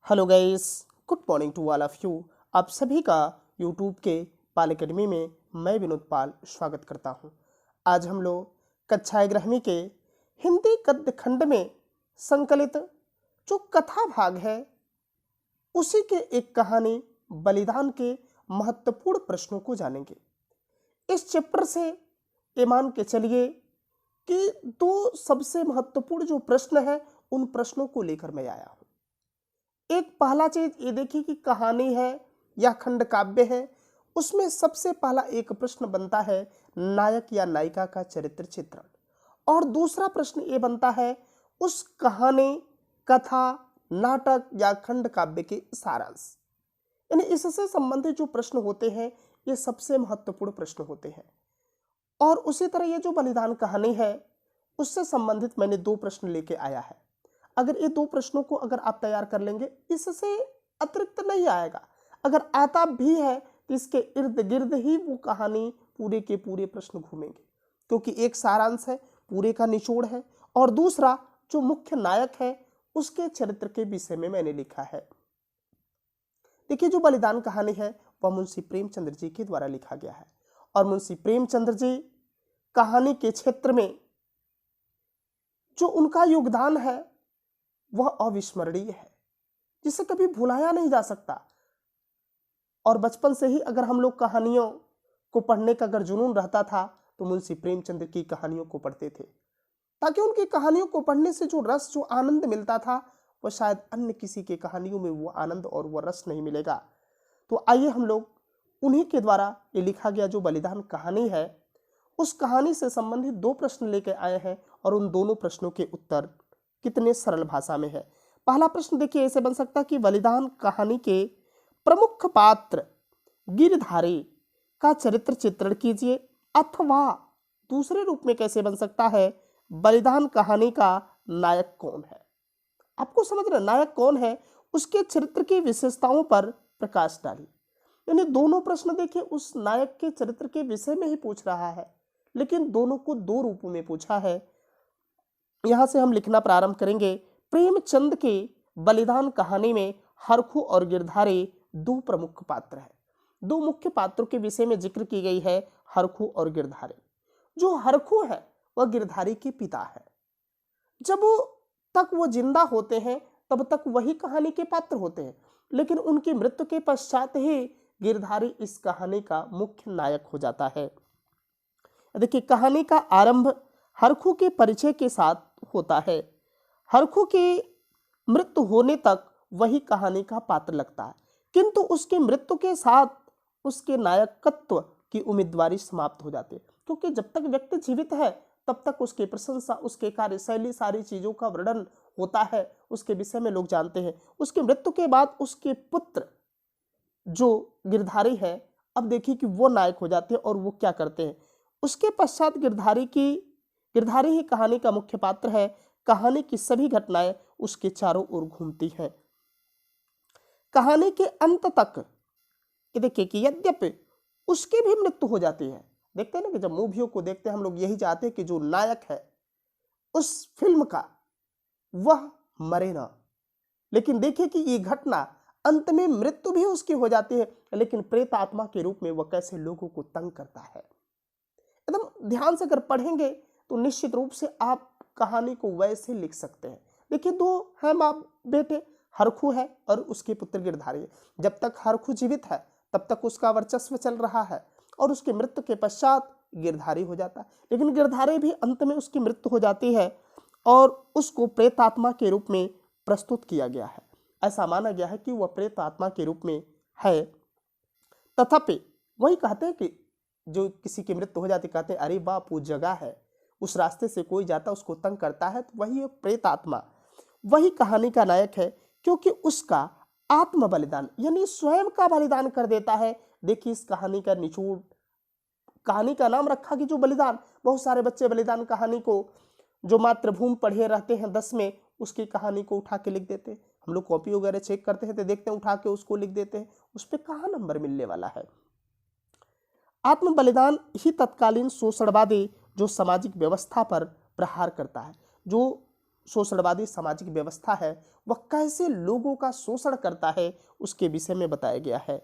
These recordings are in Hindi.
Hello guys, good morning to all of you. आप सभी का यूट्यूब के पाल एकेडमी में मैं विनोद पाल स्वागत करता हूं। आज हम लोग कक्षा 11वीं के हिंदी गद्य खंड में संकलित जो कथा भाग है उसी के एक कहानी बलिदान के महत्वपूर्ण प्रश्नों को जानेंगे। इस चैप्टर से ये मान के चलिए कि दो सबसे महत्वपूर्ण जो प्रश्न है उन प्रश्नों को लेकर मैं आया हूं। एक पहला चीज ये देखिए कि कहानी है या खंड काव्य है, उसमें सबसे पहला एक प्रश्न बनता है नायक या नायिका का चरित्र चित्रण, और दूसरा प्रश्न ये बनता है उस कहानी, कथा, नाटक या खंड काव्य के सारांश। यानी इससे संबंधित जो प्रश्न होते हैं ये सबसे महत्वपूर्ण प्रश्न होते हैं। और उसी तरह ये जो बलिदान कहानी है उससे संबंधित मैंने दो प्रश्न लेके आया है। अगर ये दो प्रश्नों को अगर आप तैयार कर लेंगे, इससे अतिरिक्त नहीं आएगा। अगर आता भी है तो इसके इर्द गिर्द ही वो कहानी पूरे के पूरे प्रश्न घूमेंगे, क्योंकि एक सारांश है, पूरे का निचोड़ है, और दूसरा जो मुख्य नायक है उसके चरित्र के विषय में मैंने लिखा है। देखिए, जो बलिदान कहानी है वह मुंशी प्रेमचंद्र जी के द्वारा लिखा गया है, और मुंशी प्रेमचंद्र जी कहानी के क्षेत्र में जो उनका योगदान है वह अविस्मरणीय है, जिसे कभी भुलाया नहीं जा सकता। और बचपन से ही अगर हम लोग कहानियों को पढ़ने का अगर जुनून रहता था तो मुंशी प्रेमचंद्र की कहानियों को पढ़ते थे, ताकि उनकी कहानियों को पढ़ने से जो रस, जो आनंद मिलता था वह शायद अन्य किसी के कहानियों में वो आनंद और वो रस नहीं मिलेगा। तो आइए हम लोग उन्हीं के द्वारा ये लिखा गया जो बलिदान कहानी है उस कहानी से संबंधित दो प्रश्न लेकर आए हैं, और उन दोनों प्रश्नों के उत्तर कितने सरल भाषा में है। पहला प्रश्न देखिए ऐसे बन सकता है कि बलिदान कहानी के प्रमुख पात्र गिरधारी का चरित्र चित्रण कीजिए, अथवा दूसरे रूप में कैसे बन सकता है बलिदान कहानी का नायक कौन है। आपको समझना, नायक कौन है उसके चरित्र की विशेषताओं पर प्रकाश डालिए। यानी दोनों प्रश्न देखिए उस नायक के चरित्र के विषय में ही पूछ रहा है, लेकिन दोनों को दो रूपों में पूछा है। यहां से हम लिखना प्रारंभ करेंगे। प्रेमचंद के बलिदान कहानी में हरखू और गिरधारी दो प्रमुख पात्र हैं। दो मुख्य पात्रों के विषय में जिक्र की गई है, हरखू और गिरधारी। जो हरखू है वह गिरधारी के पिता है। जब तक वो जिंदा होते हैं तब तक वही कहानी के पात्र होते हैं, लेकिन उनकी मृत्यु के पश्चात ही गिरधारी इस कहानी का मुख्य नायक हो जाता है। देखिए, कहानी का आरंभ हरखू के परिचय के साथ होता है। हरखू की मृत्यु होने तक वही कहानी का पात्र लगता है, किंतु उसकी मृत्यु के साथ उसके नायकत्व की उम्मीदवारी समाप्त हो जाती है, क्योंकि जब तक व्यक्ति जीवित है तब तक उसकी प्रशंसा, उसके कार्यशैली, सारी चीजों का वर्णन होता है, उसके विषय में लोग जानते हैं। उसकी मृत्यु के बाद उसके पुत्र जो गिरधारी है, अब देखिए कि वो नायक हो जाते हैं, और वो क्या करते हैं। उसके पश्चात गिरधारी ही कहानी का मुख्य पात्र है। कहानी की सभी घटनाएं उसके चारों ओर घूमती हैं। कहानी के अंत तक देखिए कि यद्यपि उसकी भी मृत्यु हो जाती है। देखते हैं ना कि जब मूवियों को देखते हैं हम लोग यही चाहते हैं कि जो नायक है उस फिल्म का वह मरे ना, लेकिन देखिए कि ये घटना अंत में मृत्यु भी उसकी हो जाती है, लेकिन प्रेत आत्मा के रूप में वह कैसे लोगों को तंग करता है। एकदम ध्यान से अगर पढ़ेंगे तो निश्चित रूप से आप कहानी को वैसे लिख सकते हैं। देखिए, दो है माँ बेटे, हरखू है और उसके पुत्र गिरधारी है। जब तक हरखू जीवित है तब तक उसका वर्चस्व चल रहा है, और उसकी मृत्यु के पश्चात गिरधारी हो जाता है। लेकिन गिरधारी भी अंत में उसकी मृत्यु हो जाती है और उसको प्रेतात्मा के रूप में प्रस्तुत किया गया है। ऐसा माना गया है कि वह प्रेतात्मा के रूप में है। तथापि वही कहते हैं कि जो किसी की मृत्यु हो जाती, कहते हैं अरे बाप वो जगह है, उस रास्ते से कोई जाता उसको तंग करता है, तो वही प्रेत आत्मा वही कहानी का नायक है, क्योंकि उसका आत्म बलिदान यानी स्वयं का बलिदान कर देता है। देखिए, इस कहानी का निचोड़, कहानी का नाम रखा कि जो बलिदान। बहुत सारे बच्चे बलिदान कहानी को जो मातृभूमि पढ़े रहते हैं 10 में, उसकी कहानी को उठा के लिख देते हैं। हम लोग कॉपी वगैरह चेक करते हैं तो देखते हैं उठा के उसको लिख देते हैं, उस पर कहाँ नंबर मिलने वाला है। आत्म बलिदान ही तत्कालीन शोषणवादी जो सामाजिक व्यवस्था पर प्रहार करता है, जो शोषणवादी सामाजिक व्यवस्था है वह कैसे लोगों का शोषण करता है उसके विषय में बताया गया है।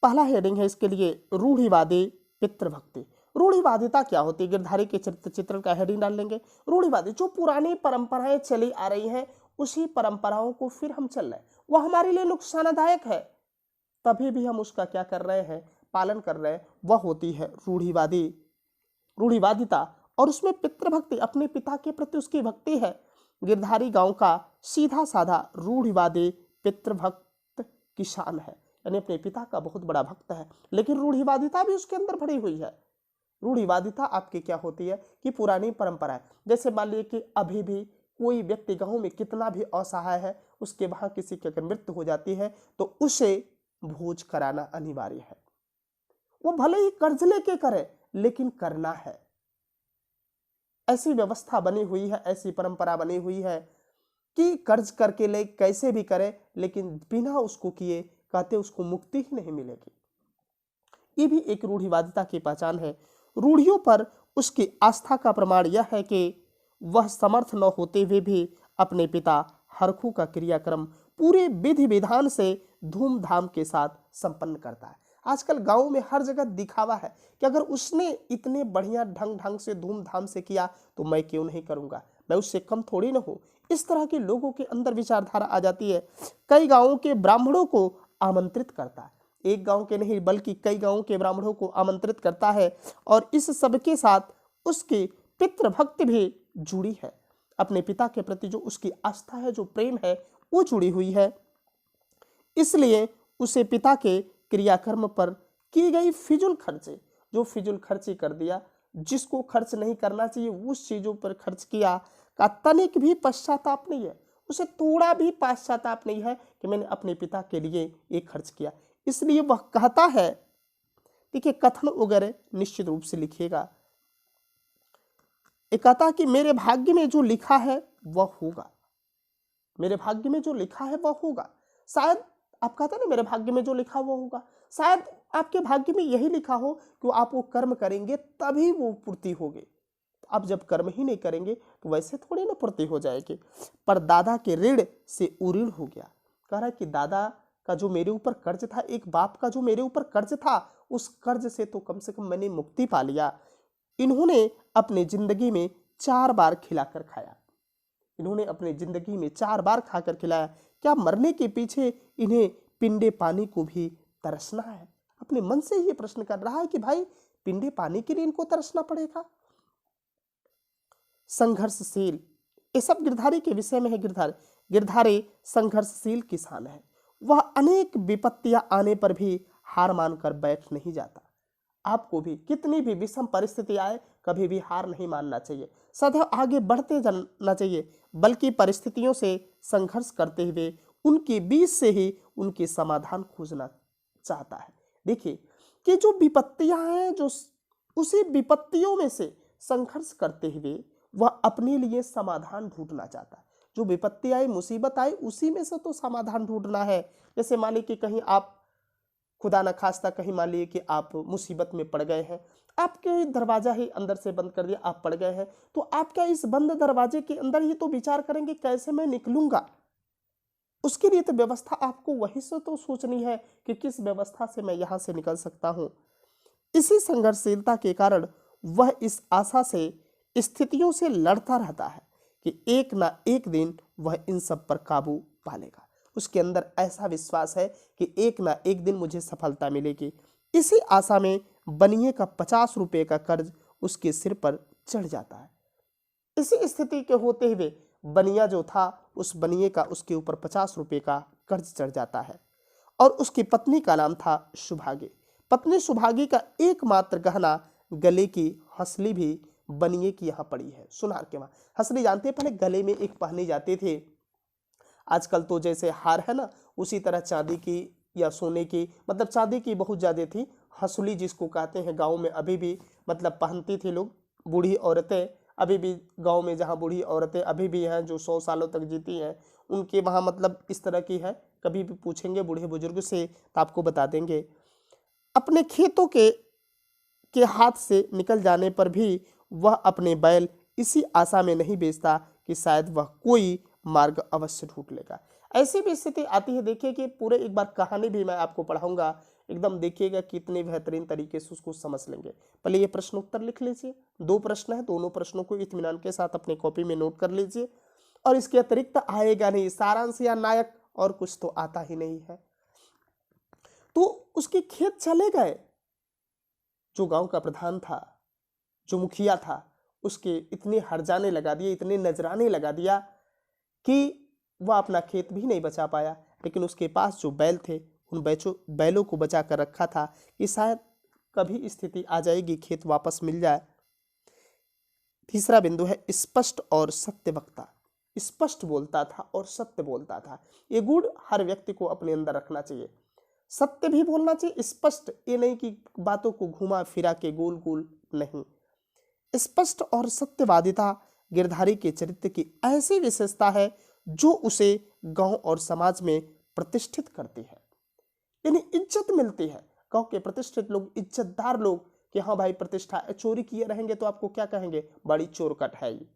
पहला हेडिंग है इसके लिए रूढ़िवादी पितृभक्ति। रूढ़िवादिता क्या होती है, गिरधारी के चरित्र चित्रण का हेडिंग डाल लेंगे। रूढ़िवादी जो पुरानी परंपराएं चली आ रही हैं उसी परंपराओं को फिर हम चल रहे हैं, वह हमारे लिए नुकसानदायक है तभी भी हम उसका क्या कर रहे हैं, पालन कर रहे हैं, वह होती है रूढ़िवादिता। और उसमें पितृभक्ति, अपने पिता के प्रति उसकी भक्ति है। गिरधारी गांव का सीधा साधा रूढ़िवादी पितृभक्त किसान है, यानी अपने पिता का बहुत बड़ा भक्त है, लेकिन रूढ़िवादिता भी उसके अंदर भरी हुई है। रूढ़िवादिता आपकी क्या होती है कि पुरानी परंपरा है। जैसे मान लीजिए कि अभी भी कोई व्यक्ति गांव में कितना भी असहाय है, उसके वहां किसी की अगर मृत्यु हो जाती है तो उसे भोज कराना अनिवार्य है। वो भले ही कर्ज लेके करे लेकिन करना है। ऐसी व्यवस्था बनी हुई है, ऐसी परंपरा बनी हुई है कि कर्ज करके ले कैसे भी करे, लेकिन बिना उसको किए कहते उसको मुक्ति ही नहीं मिलेगी। ये भी एक रूढ़िवादिता की पहचान है। रूढ़ियों पर उसकी आस्था का प्रमाण यह है कि वह समर्थ न होते हुए भी अपने पिता हरखू का क्रियाक्रम पूरे विधि विधान से धूमधाम के साथ संपन्न करता है। आजकल गांव में हर जगह दिखावा है कि अगर उसने इतने बढ़िया ढंग से धूमधाम से किया तो मैं क्यों नहीं करूंगा, मैं उससे कम थोड़ी ना हूं। इस तरह के लोगों के अंदर विचारधारा आ जाती है। कई गांवों के ब्राह्मणों को आमंत्रित करता है, एक गांव के नहीं बल्कि कई गांवों के ब्राह्मणों को आमंत्रित करता है, और इस सब के साथ उसकी पितृभक्ति भी जुड़ी है। अपने पिता के प्रति जो उसकी आस्था है, जो प्रेम है, वो जुड़ी हुई है। इसलिए उसे पिता के क्रियाकर्म पर की गई फिजूल खर्चे, जो फिजूल खर्ची कर दिया, जिसको खर्च नहीं करना चाहिए उस चीजों पर खर्च किया, का तनिक भी पश्चाताप नहीं है, उसे थोड़ा भी पश्चाताप नहीं है कि मैंने अपने पिता के लिए एक खर्च किया। इसलिए वह कहता है, देखिए कथन वगैरह निश्चित रूप से लिखिएगा, एक कहता कि मेरे भाग्य में जो लिखा है वह होगा, मेरे भाग्य में जो लिखा है वह होगा। शायद आप कहते ना मेरे भाग्य में जो लिखा वो होगा, शायद आपके भाग्य में यही लिखा हो कि आप वो कर्म करेंगे तभी वो पूर्ति होगी। आप जब कर्म ही नहीं करेंगे तो वैसे थोड़ी ना पूर्ति हो जाएगी। पर दादा के ऋण से उऋण हो गया। कह रहा है कि दादा का जो मेरे ऊपर कर्ज था, एक बाप का जो मेरे ऊपर कर्ज था, उस कर्ज से तो कम से कम मैंने मुक्ति पा लिया। इन्होंने अपनी जिंदगी में 4 बार खिलाकर खाया, इन्होंने अपनी जिंदगी में 4 बार खाकर खिलाया। क्या मरने के पीछे इन्हें पिंडे पानी को भी तरसना है? अपने मन से ये प्रश्न कर रहा है कि भाई पिंडे पानी के लिए इनको तरसना पड़ेगा। संघर्षशील, ये सब गिरधारी के विषय में है। गिरधारी संघर्षशील किसान है। वह अनेक विपत्तियां आने पर भी हार मानकर बैठ नहीं जाता। आपको भी कितनी भी विषम परिस्थिति आए कभी भी हार नहीं मानना चाहिए, सदैव आगे बढ़ते जाना चाहिए, बल्कि परिस्थितियों से संघर्ष करते हुए उनके बीच से ही उनके समाधान खोजना चाहता है। देखिए कि जो विपत्तियां हैं, जो उसी विपत्तियों में से संघर्ष करते हुए वह अपने लिए समाधान ढूंढना चाहता है। जो विपत्ति आई, मुसीबत आई, उसी में से तो समाधान ढूंढना है। जैसे मान लीजिए कि कहीं आप खुदा न खास्ता कहीं मान लीजिए कि आप मुसीबत में पड़ गए हैं, आपके दरवाजा ही अंदर से बंद कर दिया, आप पड़ गए हैं, तो आप क्या इस बंद दरवाजे के अंदर ही तो विचार करेंगे कैसे मैं निकलूंगा? उसके लिए तो व्यवस्था आपको वहीं से तो सोचनी है कि किस व्यवस्था से मैं यहां से निकल सकता हूं। इसी संघर्षशीलता के कारण वह इस आशा से स्थितियों से लड़ता रहता है कि एक ना एक दिन वह इन सब पर काबू पा लेगा। उसके अंदर ऐसा विश्वास है कि एक ना एक दिन मुझे सफलता मिलेगी। इसी आशा में बनिए का 50 रुपए का कर्ज उसके सिर पर चढ़ जाता है। इसी स्थिति के होते हुए बनिया जो था, उस बनिए का उसके ऊपर 50 रुपए का कर्ज चढ़ जाता है। और उसकी पत्नी का नाम था सुभागी। पत्नी सुभागी का एकमात्र गहना गले की हंसली भी बनिए की यहाँ पड़ी है, सुनार के वहां। हंसली जानते हैं, पहले गले में एक पहने जाते थे, आजकल तो जैसे हार है ना, उसी तरह चांदी की या सोने की, मतलब चांदी की बहुत ज्यादा थी, हंसुली जिसको कहते हैं गाँव में अभी भी मतलब पहनती थी लोग, बूढ़ी औरतें अभी भी गांव में, जहां बूढ़ी औरतें अभी भी हैं जो 100 सालों तक जीती हैं, उनके वहां मतलब इस तरह की है। कभी भी पूछेंगे बूढ़े बुजुर्ग से तो आपको बता देंगे। अपने खेतों के के हाथ से निकल जाने पर भी वह अपने बैल इसी आशा में नहीं बेचता कि शायद वह कोई मार्ग अवश्य ढूंढ लेगा। ऐसी भी स्थिति आती है। देखिए कि पूरे एक बार कहानी भी मैं आपको पढ़ाऊंगा, एकदम देखिएगा कितने बेहतरीन तरीके से उसको समझ लेंगे। पहले ये प्रश्न उत्तर लिख लीजिए, 2 प्रश्न है, दोनों प्रश्नों को इत्मीनान के साथ अपने कॉपी में नोट कर लीजिए। और इसके अतिरिक्त आएगा नहीं, सारांश या नायक और कुछ तो आता ही नहीं है। तो उसके खेत चले गए, जो गांव का प्रधान था, जो मुखिया था, उसके इतने हरजाने लगा दिए, इतने नजराने लगा दिया कि वह अपना खेत भी नहीं बचा पाया। लेकिन उसके पास जो बैल थे, उन बैलों को बचा कर रखा था कि शायद कभी स्थिति आ जाएगी, खेत वापस मिल जाए। तीसरा बिंदु है स्पष्ट और सत्य वक्ता। स्पष्ट बोलता था और सत्य बोलता था। ये गुण हर व्यक्ति को अपने अंदर रखना चाहिए। सत्य भी बोलना चाहिए, स्पष्ट, ये नहीं कि बातों को घुमा फिरा के गोल गोल नहीं। स्पष्ट और सत्यवादिता गिरधारी के चरित्र की ऐसी विशेषता है जो उसे गांव और समाज में प्रतिष्ठित करती है, यानी इज्जत मिलती है। गांव के प्रतिष्ठित लोग, इज्जतदार लोग कि हाँ भाई प्रतिष्ठा, चोरी किए रहेंगे तो आपको क्या कहेंगे, बड़ी चोरकट है ये।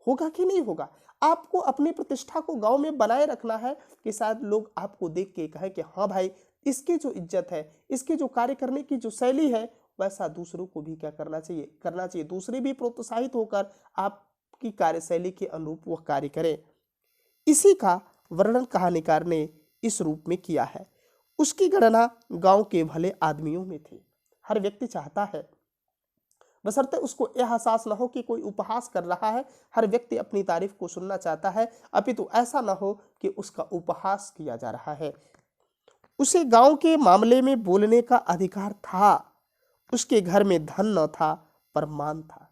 होगा कि नहीं होगा? आपको अपनी प्रतिष्ठा को गांव में बनाए रखना है कि शायद लोग आपको देख के कहें कि हाँ भाई, इसकी जो इज्जत है, इसकी जो कार्य करने की जो शैली है, वैसा दूसरों को भी क्या करना चाहिए, दूसरे भी प्रोत्साहित होकर आपकी कार्यशैली के अनुरूप वह कार्य करें। इसी का वर्णन कहानीकार ने इस रूप में किया है। उसकी गणना गांव के भले आदमियों में थी। हर व्यक्ति चाहता है, बशर्ते उसको यह एहसास न हो कि कोई उपहास कर रहा है, हर व्यक्ति अपनी तारीफ को सुनना चाहता है, अपितु ऐसा न हो कि उसका उपहास किया जा रहा है। उसे गांव के मामले में बोलने का अधिकार था। उसके घर में धन न था पर मान था।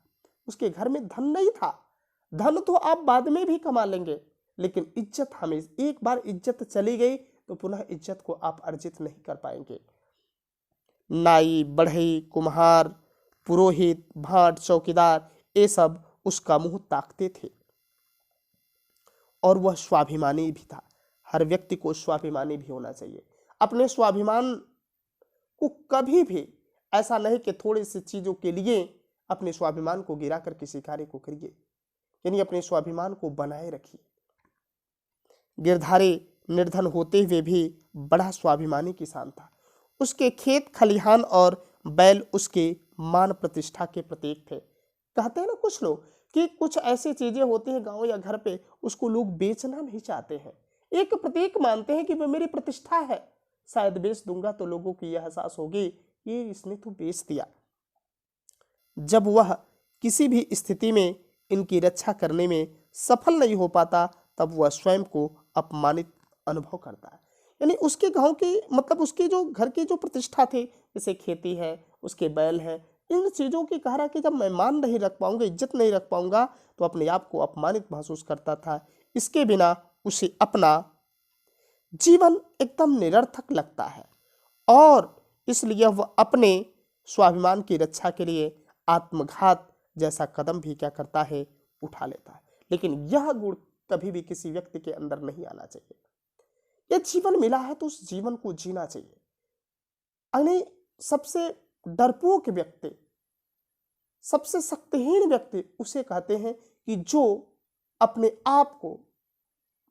उसके घर में धन नहीं था, धन तो आप बाद में भी कमा लेंगे, लेकिन इज्जत, हमें एक बार इज्जत चली गई तो पुनः इज्जत को आप अर्जित नहीं कर पाएंगे। नाई, बढ़ई, कुम्हार, पुरोहित, भाट, चौकीदार, ये सब उसका मुंह ताकते थे। और वह स्वाभिमानी भी था। हर व्यक्ति को स्वाभिमानी भी होना चाहिए। अपने स्वाभिमान को कभी भी ऐसा नहीं कि थोड़ी सी चीजों के लिए अपने स्वाभिमान को गिराकर किसी कार्य को करिए, यानी अपने स्वाभिमान को बनाए रखिए। गिरधारी निर्धन होते हुए भी बड़ा स्वाभिमानी किसान था। उसके खेत खलिहान और बैल उसके मान प्रतिष्ठा के प्रतीक थे। कहते हैं ना कुछ लोग कि कुछ ऐसी चीजें होती हैं गांव या घर पे, उसको लोग बेचना नहीं चाहते हैं, एक प्रतीक मानते हैं कि वह मेरी प्रतिष्ठा है, शायद बेच दूंगा तो लोगों की यह एहसास होगी ये इसने तो बेच दिया। जब वह किसी भी स्थिति में इनकी रक्षा करने में सफल नहीं हो पाता, तब वह स्वयं को अपमानित अनुभव करता है। यानी उसके गांव की, मतलब उसकी जो घर की जो प्रतिष्ठा थी, जैसे खेती है, उसके बैल है, इन चीजों की कह रहा कि जब मैं मान नहीं रख पाऊंगा, इज्जत नहीं रख पाऊंगा, तो अपने आप को अपमानित महसूस करता था। इसके बिना उसे अपना जीवन एकदम निरर्थक लगता है और इसलिए वह अपने स्वाभिमान की रक्षा के लिए आत्मघात जैसा कदम भी क्या करता है, उठा लेता है। लेकिन यह गुण कभी भी किसी व्यक्ति के अंदर नहीं आना चाहिए। यह जीवन मिला है तो उस जीवन को जीना चाहिए। यानी सबसे डरपोक व्यक्ति, सबसे शक्तिहीन व्यक्ति उसे कहते हैं कि जो अपने आप को,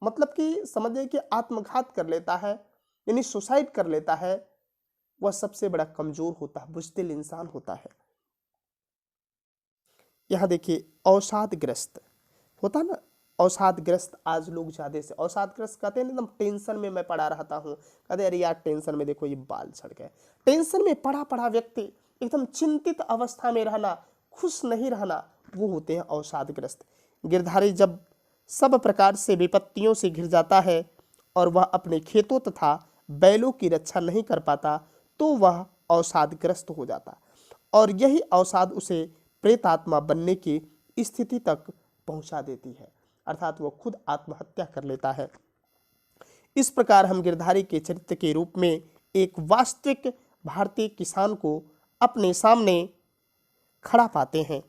मतलब कि समझिए कि आत्मघात कर लेता है, यानी सुसाइड कर लेता है, वह सबसे बड़ा कमजोर होता है, बुज़दिल इंसान होता है। यहां देखिए अवसादग्रस्त होता ना, अवसादग्रस्त आज लोग ज्यादा से, अवसादग्रस्त कहते हैं एकदम टेंशन में मैं पड़ा रहता हूँ, कहते अरे यार टेंशन में देखो ये बाल झड़ गए। टेंशन में पड़ा पड़ा व्यक्ति, एकदम चिंतित अवस्था में रहना, खुश नहीं रहना, वो होते हैं अवसादग्रस्त। गिरधारी जब सब प्रकार से विपत्तियों से घिर जाता है और वह अपने खेतों तथा बैलों की रक्षा नहीं कर पाता, तो वह अवसादग्रस्त हो जाता और यही अवसाद उसे प्रेतात्मा बनने की स्थिति तक पहुंचा देती है, अर्थात वह खुद आत्महत्या कर लेता है। इस प्रकार हम गिरधारी के चरित्र के रूप में एक वास्तविक भारतीय किसान को अपने सामने खड़ा पाते हैं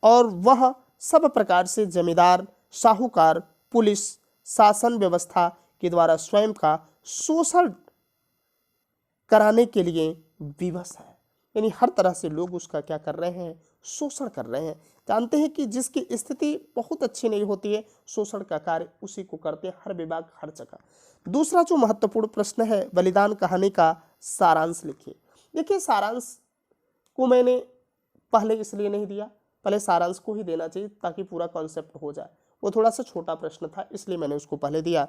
और वह सब प्रकार से जमींदार, साहूकार, पुलिस, शासन व्यवस्था के द्वारा स्वयं का शोषण कराने के लिए विवश है। यानी हर तरह से लोग उसका क्या कर रहे हैं, शोषण कर रहे हैं। जानते हैं कि जिसकी स्थिति बहुत अच्छी नहीं होती है, शोषण का कार्य उसी को करते हैं, हर विभाग हर जगह। दूसरा जो महत्वपूर्ण प्रश्न है, बलिदान कहानी का सारांश लिखिए। देखिए, सारांश को मैंने पहले इसलिए नहीं दिया, पहले सारांश को ही देना चाहिए ताकि पूरा कॉन्सेप्ट हो जाए। वो थोड़ा सा छोटा प्रश्न था इसलिए मैंने उसको पहले दिया।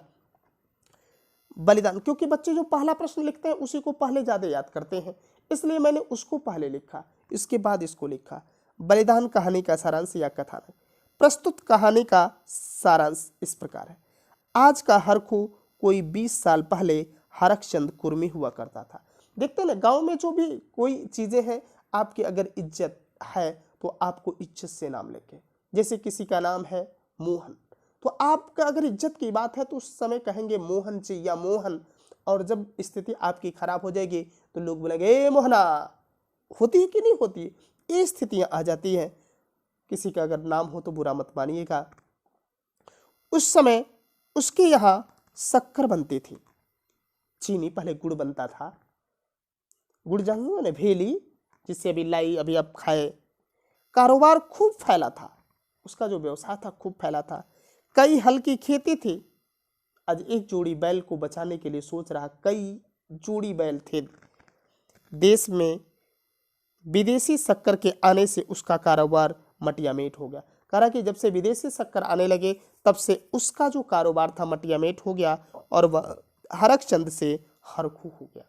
बलिदान, क्योंकि बच्चे जो पहला प्रश्न लिखते हैं उसी को पहले ज़्यादा याद करते हैं, इसलिए मैंने उसको पहले लिखा, इसके बाद इसको लिखा। बलिदान कहानी का सारांश या कथानक। प्रस्तुत कहानी का सारांश इस प्रकार है। आज का हरखू कोई 20 साल पहले हरकचंद कुर्मी हुआ करता था। देखते हैं ना, गांव में जो भी कोई चीज़ें हैं, आपकी अगर इज्जत है तो आपको इज्जत से नाम लेके, जैसे किसी का नाम है मोहन, तो आपका अगर इज्जत की बात है तो उस समय कहेंगे मोहन जी या मोहन, और जब स्थिति आपकी खराब हो जाएगी तो लोग बोलेंगे ए मोहना। होती है कि नहीं होती है? ये स्थितियां आ जाती हैं। किसी का अगर नाम हो तो बुरा मत मानिएगा। उस समय उसके यहाँ शक्कर बनती थी, चीनी, पहले गुड़ बनता था। गुड़ जानते ने, भेली, जिससे अभी लाई, अभी आप खाए। कारोबार खूब फैला था, उसका जो व्यवसाय था खूब फैला था। कई हल की खेती थी। आज एक जोड़ी बैल को बचाने के लिए सोच रहा, कई जोड़ी बैल थे। देश में विदेशी शक्कर के आने से उसका कारोबार मटियामेट हो गया। कहा कि जब से विदेशी शक्कर आने लगे तब से उसका जो कारोबार था मटियामेट हो गया और वह हरकचंद से हरखू हो गया।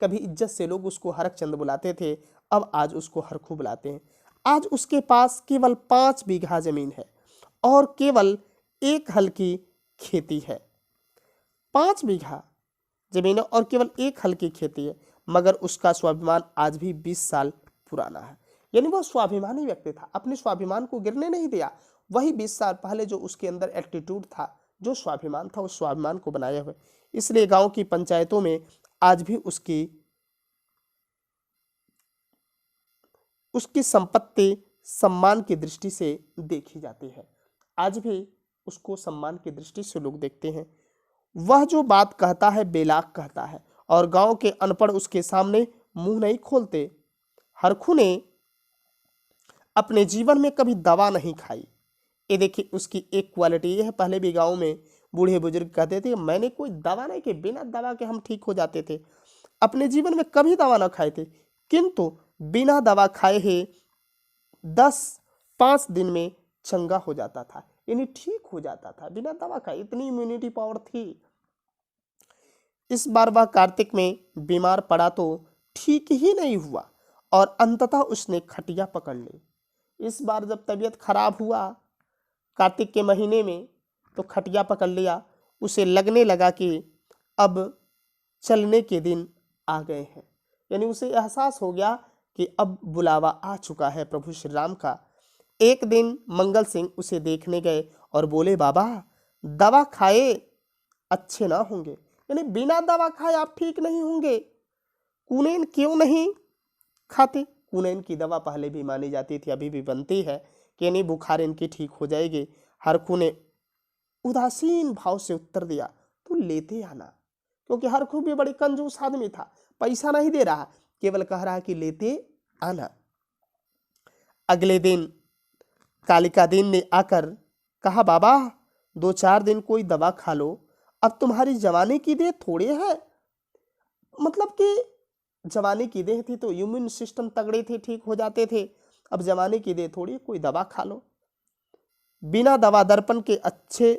कभी इज्जत से लोग उसको हरकचंद बुलाते थे, अब आज उसको हरखू बुलाते हैं। आज उसके पास केवल 5 बीघा जमीन है और केवल 1 हल की खेती है। 5 बीघा जमीन है और केवल 1 हल की खेती है, मगर उसका स्वाभिमान आज भी 20 साल पुराना है। यानी वह स्वाभिमानी व्यक्ति था, अपने स्वाभिमान को गिरने नहीं दिया। वही 20 साल पहले जो उसके अंदर एटीट्यूड था, जो स्वाभिमान था, उस स्वाभिमान को बनाए हुए। इसलिए गांव की पंचायतों में आज भी उसकी संपत्ति सम्मान की दृष्टि से देखी जाती है। आज भी उसको सम्मान की दृष्टि से लोग देखते हैं। वह जो बात कहता है बेलाग कहता है और गांव के अनपढ़ उसके सामने मुंह नहीं खोलते। हरखू ने अपने जीवन में कभी दवा नहीं खाई। ये देखिए, उसकी एक क्वालिटी ये है। पहले भी गांव में बूढ़े बुजुर्ग कहते थे मैंने कोई दवा नहीं की, बिना दवा के हम ठीक हो जाते थे। अपने जीवन में कभी दवा ना खाए थे, किंतु बिना दवा खाए ही 5 दिन में चंगा हो जाता था, यानी ठीक हो जाता था बिना दवा खाए। इतनी इम्यूनिटी पावर थी। इस बार वह कार्तिक में बीमार पड़ा तो ठीक ही नहीं हुआ और अंततः उसने खटिया पकड़ ली। इस बार जब तबीयत खराब हुआ कार्तिक के महीने में, तो खटिया पकड़ लिया। उसे लगने लगा कि अब चलने के दिन आ गए हैं, यानी उसे एहसास हो गया कि अब बुलावा आ चुका है प्रभु श्री राम का। एक दिन मंगल सिंह उसे देखने गए और बोले बाबा, दवा खाए अच्छे ना होंगे, यानी बिना दवा खाए आप ठीक नहीं होंगे। कुनैन क्यों नहीं खाते? कुनैन की दवा पहले भी मानी जाती थी, अभी भी बनती है कि नहीं बुखार इनकी ठीक हो जाएगी। हरखू ने उदासीन भाव से उत्तर दिया, तू लेते आना, क्योंकि हरखू भी बड़ी कंजूस आदमी था। पैसा नहीं दे रहा, केवल कह रहा कि लेते आना। अगले दिन कालिका दीन ने आकर कहा बाबा 2-4 दिन कोई दवा खा लो, अब तुम्हारी जवानी की देह थोड़ी है। मतलब कि जवानी की देह थी तो इम्यून सिस्टम तगड़े थे, ठीक हो जाते थे। अब जवानी की देह थोड़ी, कोई दवा खा लो, बिना दवा दर्पण के अच्छे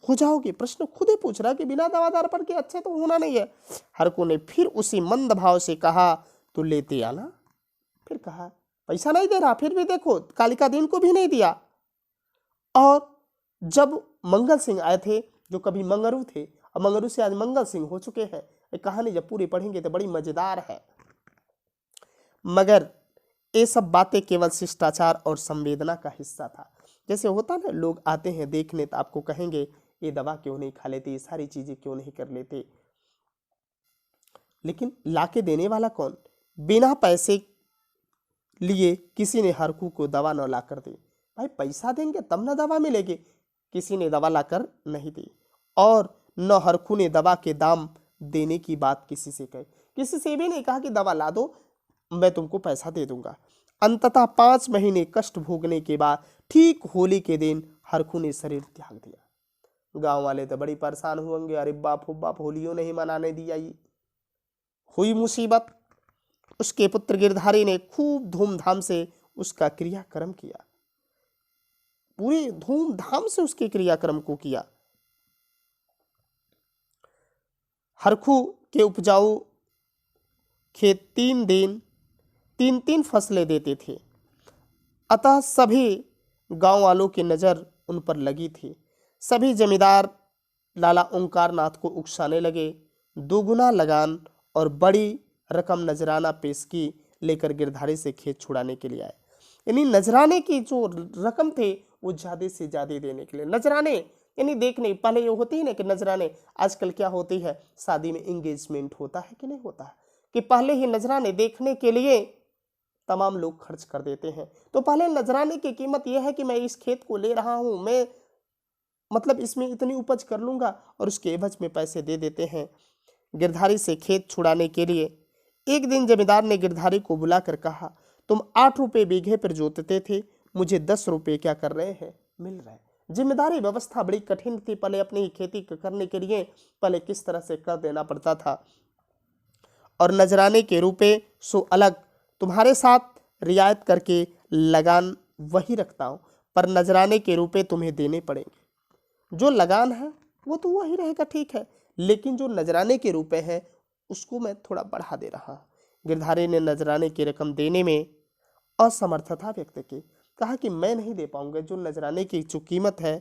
हो जाओगे। प्रश्न खुद ही पूछ रहा कि बिना दवा दर्पण के अच्छे तो होना नहीं है। हरखू ने फिर उसी मंद भाव से कहा तो लेते आना। फिर कहा पैसा नहीं दे रहा, फिर भी देखो कालिका दीन को भी नहीं दिया। और जब मंगल सिंह आए थे, जो कभी मंगरू थे और मंगरू से आज मंगल सिंह हो चुके हैं, ये कहानी जब पूरी पढ़ेंगे तो बड़ी मजेदार है। मगर ये सब बातें केवल शिष्टाचार और संवेदना का हिस्सा था। जैसे होता ना, लोग आते हैं देखने तो आपको कहेंगे ये दवा क्यों नहीं खा लेते, ये सारी चीजें क्यों नहीं कर लेते, लेकिन लाके देने वाला कौन? बिना पैसे लिए किसी ने हरखू को दवा न लाकर दी। भाई पैसा देंगे तब ना दवा मिलेगी। किसी ने दवा लाकर नहीं दी और न हरखू ने दवा के दाम देने की बात किसी से कही। किसी से भी नहीं कहा कि दवा ला दो, मैं तुमको पैसा दे दूंगा। अंततः 5 महीने कष्ट भोगने के बाद ठीक होली के दिन हरखू ने शरीर त्याग दिया। गांव वाले तो बड़ी परेशान होंगे, अरे बाप हो बाप, होलियों नहीं मनाने दिया। ये हुई मुसीबत। उसके पुत्र गिरधारी ने खूब धूमधाम से उसका क्रियाक्रम किया, पूरी धूमधाम से उसके क्रियाक्रम को किया। हरखू के उपजाऊ खेत 3 दिन 3-3 फसलें देते थे, अतः सभी गांव वालों की नज़र उन पर लगी थी। सभी जमींदार लाला ओंकार नाथ को उकसाने लगे। दोगुना लगान और बड़ी रकम नजराना पेश की लेकर गिरधारी से खेत छुड़ाने के लिए आए। यानी नजराने की जो रकम थे वो ज़्यादा से ज़्यादा देने के लिए। नजराने यानी देखने, पहले ये होती है ना कि नजराने, आजकल क्या होती है, शादी में इंगेजमेंट होता है कि नहीं होता है, कि पहले ही नजराने देखने के लिए तमाम लोग खर्च कर देते हैं। तो पहले नजराने की कीमत यह है कि मैं इस खेत को ले रहा हूं, मैं मतलब इसमें इतनी उपज कर लूंगा, और उसके एवज में पैसे दे देते हैं। गिरधारी से खेत छुड़ाने के लिए एक दिन जमींदार ने गिरधारी को बुलाकर कहा, तुम 8 रुपये बीघे पर जोतते थे, मुझे 10 रुपये क्या कर रहे हैं, मिल रहे हैं। जिम्मेदारी व्यवस्था बड़ी कठिन थी। पहले अपनी खेती करने के लिए पहले किस तरह से कर देना पड़ता था, और नजराने के रुपये सो अलग, तुम्हारे साथ रियायत करके लगान वही रखता हूँ, पर नजराने के रुपये तुम्हें देने पड़ेंगे। जो लगान है वो तो वही रहेगा, ठीक है, लेकिन जो नजराने के रुपये हैं उसको मैं थोड़ा बढ़ा दे रहा हूँ। गिरधारी ने नजराने की रकम देने में असमर्थता व्यक्त की, कहा कि मैं नहीं दे पाऊंगा जो नजराने की जो कीमत है।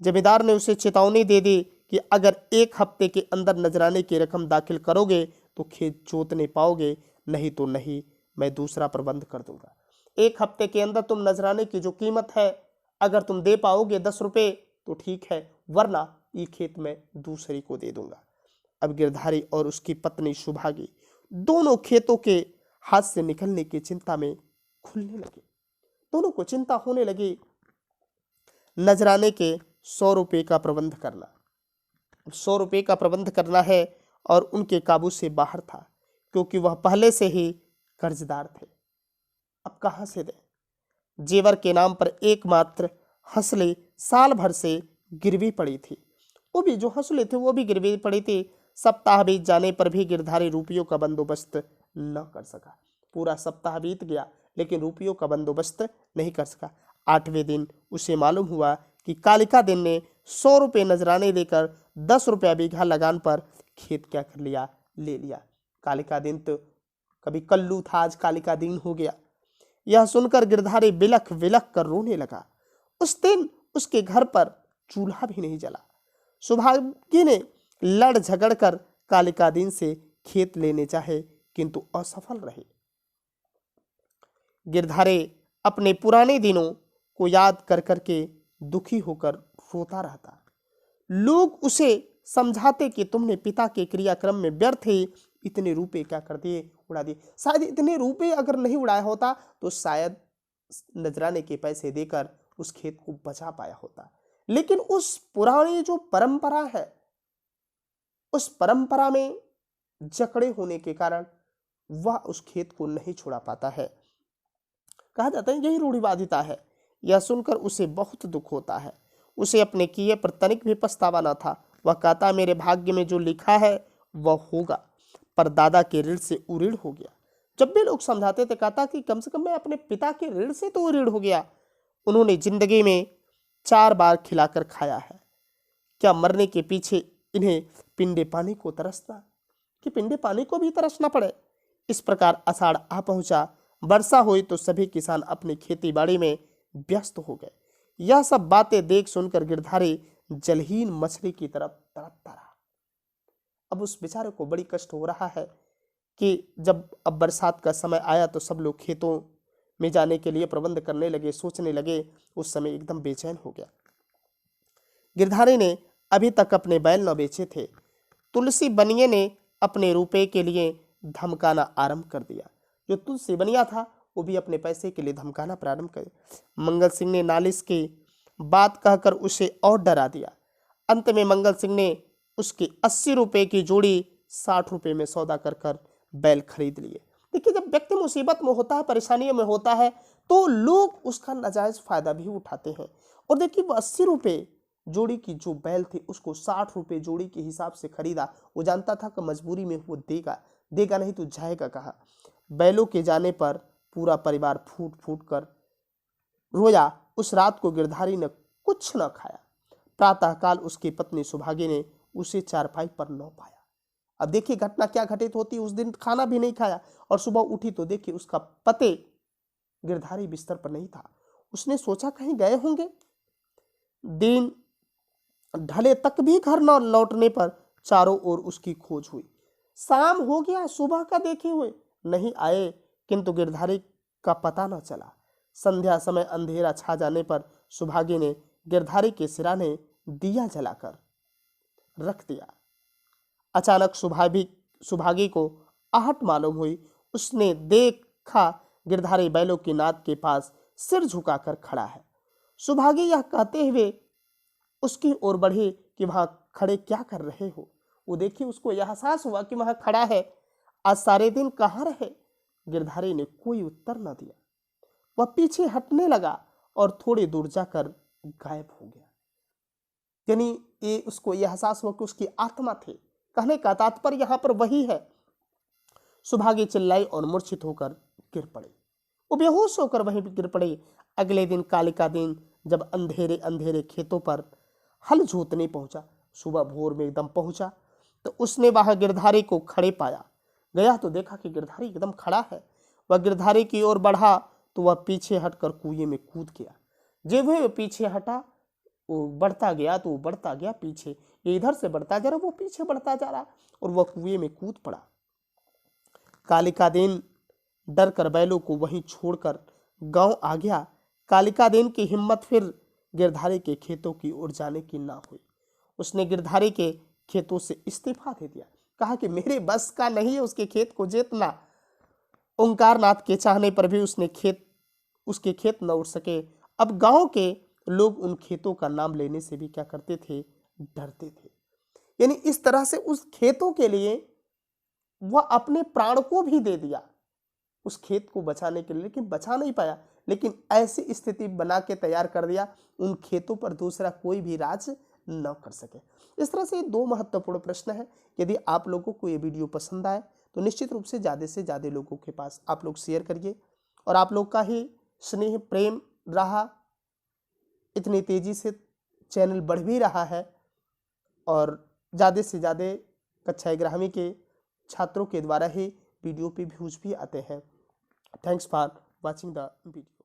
जमींदार ने उसे चेतावनी दे दी कि अगर 1 हफ्ते के अंदर नजराने की रकम दाखिल करोगे तो खेत जोतने पाओगे, नहीं तो नहीं, मैं दूसरा प्रबंध कर दूंगा। 1 हफ्ते के अंदर तुम नजराने की जो कीमत है अगर तुम दे पाओगे 10 रुपये तो ठीक है, वरना ये खेत मैं दूसरी को दे दूंगा। अब गिरधारी और उसकी पत्नी सुभागी दोनों खेतों के हाथ से निकलने की चिंता में खुलने लगे। दोनों को चिंता होने लगी नजराने के 100 रुपये का प्रबंध करना। 100 रुपये का प्रबंध करना है और उनके काबू से बाहर था, क्योंकि वह पहले से ही कर्जदार थे। अब कहाँ से दें? जेवर के नाम पर एकमात्र हंसले साल भर से गिरवी पड़ी थी, वो भी जो हंसले थे वो भी गिरवी पड़ी थी। सप्ताह बीत जाने पर भी गिरधारी रुपयों का बंदोबस्त न कर सका। पूरा सप्ताह बीत गया लेकिन रुपयों का बंदोबस्त नहीं कर सका। 8वें दिन उसे मालूम हुआ कि कालिका दिन ने 100 रुपये नजराने देकर 10 रुपया बीघा लगान पर खेत क्या कर लिया, ले लिया। कालिका दिन तो कभी कल्लू था, आज कालिका दिन हो गया। यह सुनकर गिरधारी बिलख विलख कर रोने लगा। उस दिन उसके घर पर चूल्हा भी नहीं जला। सुभागी ने लड़ झगड़ कर कालिका दिन से खेत लेने चाहे किंतु असफल रहे। गिरधारी अपने पुराने दिनों को याद कर करके दुखी होकर रोता रहता। लोग उसे समझाते कि तुमने पिता के क्रियाक्रम में व्यर्थ ही इतने रुपए क्या कर दिए, उड़ा दिए। शायद इतने रुपए अगर नहीं उड़ाया होता तो शायद नजराने के पैसे देकर उस खेत को बचा पाया होता। लेकिन उस पुरानी जो परंपरा है, उस परंपरा में जकड़े होने के कारण वह उस खेत को नहीं छुड़ा पाता है। कहा जाता है यही रूढ़िवादिता है। यह सुनकर उसे बहुत दुख होता है। उसे अपने किए पर तनिक भी पछतावा न था। वह कहता मेरे भाग्य में जो लिखा है वह होगा, पर दादा के ऋण से उऋण हो गया। जब भी लोग समझाते थे कहता कि कम से कम मैं अपने पिता के ऋण से तो उऋण हो गया। उन्होंने जिंदगी में 4 बार खिलाकर खाया है, क्या मरने के पीछे इन्हें पिंडे पानी को तरसना, कि पिंडे पानी को भी तरसना पड़े। इस प्रकार आषाढ़ आ पहुंचा। वर्षा हुई तो सभी किसान अपनी खेती बाड़ी में व्यस्त हो गए। यह सब बातें देख सुनकर गिरधारी जलहीन मछली की तरफ तड़पता रहा। अब उस बेचारे को बड़ी कष्ट हो रहा है कि जब अब बरसात का समय आया तो सब लोग खेतों में जाने के लिए प्रबंध करने लगे, सोचने लगे। उस समय एकदम बेचैन हो गया। गिरधारी ने अभी तक अपने बैल न बेचे थे। तुलसी बनिए ने अपने रुपए के लिए धमकाना आरंभ कर दिया। जो तुलसी बनिया था वो भी अपने पैसे के लिए धमकाना प्रारंभ कर। मंगल सिंह ने नालिश की बात कहकर उसे और डरा दिया। अंत में मंगल सिंह ने उसकी 80 रुपये की जोड़ी 60 रुपये में सौदा कर बैल खरीद लिए। देखिए, जब व्यक्ति मुसीबत में होता है, परेशानियों में होता है, तो लोग उसका नाजायज फायदा भी उठाते हैं। और देखिए, वो 80 रुपये जोड़ी की जो बैल थी उसको 60 रुपये जोड़ी के हिसाब से खरीदा। वो जानता था कि मजबूरी में वो देगा नहीं तो जाएगा कहाँ। बैलों के जाने पर पूरा परिवार फूट फूट कर रोया। उस रात को गिरधारी ने कुछ न खाया। प्रातःकाल उसकी पत्नी सुभागी ने उसे चारपाई पर न पाया। अब देखिए घटना क्या घटित होती। उस दिन खाना भी नहीं खाया और सुबह उठी तो देखिए उसका पति गिरधारी बिस्तर पर नहीं था। उसने सोचा कहीं गए होंगे। दिन ढले तक भी घर न लौटने पर चारों ओर उसकी खोज हुई। शाम हो गया, सुबह का देखे हुए नहीं आए, किंतु गिरधारी का पता न चला। संध्या समय अंधेरा छा जाने पर सुभागी ने गिरधारी के सिराने दिया जलाकर रख दिया। अचानक सुभागी को आहट मालूम हुई। उसने देखा गिरधारी बैलों की नाद के पास सिर झुकाकर खड़ा है। सुभागी यह कहते हुए उसकी ओर बढ़ी कि वहां खड़े क्या कर रहे हो। वो देखिए, उसको यह एहसास हुआ कि वहां खड़ा है। आज सारे दिन कहाँ रहे। गिरधारी ने कोई उत्तर न दिया। वह पीछे हटने लगा और थोड़ी दूर जाकर गायब हो गया। यानी ये उसको यह एहसास हुआ कि उसकी आत्मा थे। कहने का तात्पर्य यहां पर वही है। सुभागी चिल्लाई और मूर्छित होकर गिर पड़े। वो बेहोश होकर वहीं गिर पड़े। अगले दिन कालिका दिन जब अंधेरे अंधेरे खेतों पर हल जोतने पहुंचा, सुबह भोर में एकदम पहुंचा, तो उसने वहां गिरधारी को खड़े पाया। गया तो देखा कि गिरधारी एकदम खड़ा है। वह गिरधारी की ओर बढ़ा तो वह पीछे हटकर कुएं में कूद गया। जब वह पीछे हटा, वो बढ़ता गया तो वो बढ़ता गया पीछे। ये इधर से बढ़ता जा रहा, वो पीछे बढ़ता जा रहा और वह कुएं में कूद पड़ा। कालिका दिन डर कर बैलों को वहीं छोड़कर गांव आ गया। कालिका दिन की हिम्मत फिर गिरधारी के खेतों की ओर जाने की ना हुई। उसने गिरधारी के खेतों से इस्तीफा दे दिया। कहा कि मेरे बस का नहीं है उसके खेत को जीतना। ओंकारनाथ के चाहने पर भी उसके खेत न उड़ सके। अब गांव के लोग उन खेतों का नाम लेने से भी क्या करते थे, डरते थे। यानी इस तरह से उस खेतों के लिए वह अपने प्राण को भी दे दिया उस खेत को बचाने के लिए, लेकिन बचा नहीं पाया। लेकिन ऐसी स्थिति बना के तैयार कर दिया, उन खेतों पर दूसरा कोई भी राज न कर सके। इस तरह से दो महत्वपूर्ण प्रश्न है। यदि आप लोगों को ये वीडियो पसंद आए तो निश्चित रूप से ज़्यादा लोगों के पास आप लोग शेयर करिए। और आप लोग का ही स्नेह प्रेम रहा, इतनी तेजी से चैनल बढ़ भी रहा है और ज़्यादा से ज़्यादा कक्षा 11वीं के छात्रों के द्वारा ही वीडियो पे व्यूज भी आते हैं। Thanks for watching the video.